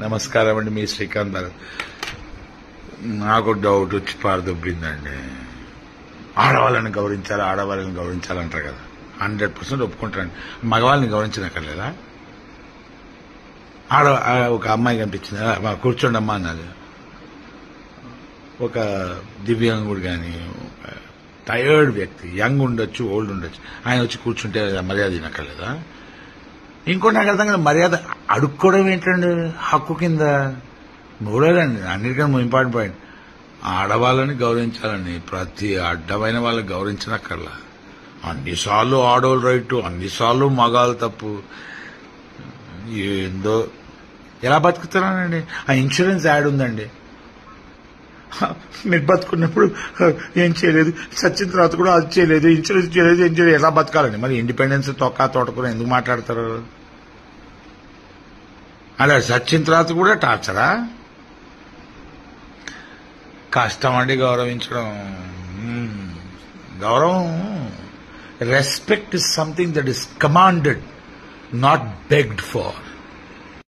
నమస్కారం అండి, మీ శ్రీకాంత్ గారు. నాకు డౌట్ వచ్చి పారదొబ్బిందండి. ఆడవాళ్ళని గౌరవించాలంటారు కదా, 100% ఒప్పుకుంటారండి. మగవాళ్ళని గౌరవించనక్కర్లేదా? ఒక అమ్మాయి కనిపించింది, కూర్చోండి అమ్మా అన్నది. ఒక దివ్యాంగుడు కానీ, టైర్డ్ వ్యక్తి, యంగ్ ఉండొచ్చు, ఓల్డ్ ఉండొచ్చు, ఆయన వచ్చి కూర్చుంటే మర్యాద తినక్కర్లేదా? ఇంకోటి నాకు అర్థం కదా, మర్యాద అడుక్కోవడం ఏంటండి హక్కు కింద? మూడోదండి, అన్నిటికన్నా ఇంపార్టెంట్ పాయింట్, ఆడవాళ్ళని గౌరవించాలండి. ప్రతి అడ్డమైన వాళ్ళని గౌరవించనక్కర్లా. అన్నిసార్లు ఆడవాళ్ళు రైట్, అన్నిసార్లు మగాళ్ళు తప్పు. ఏందో ఎలా బతుకుతున్నానండి? ఆ ఇన్సూరెన్స్ యాడ్ ఉందండి, మీరు బతుకున్నప్పుడు ఏం చేయలేదు, చచ్చిన తర్వాత కూడా అది చేయలేదు, ఇన్సూరెన్స్ చేయలేదు, ఏం చేయలేదు, ఎలా బతకాలండి? మరి ఇండిపెండెన్స్ తోటకూర ఎందుకు మాట్లాడతారు? అలా చచ్చిన తర్వాత కూడా టార్చరా? కష్టం అండి గౌరవించడం. గౌరవం, respect is something that is commanded, not begged far.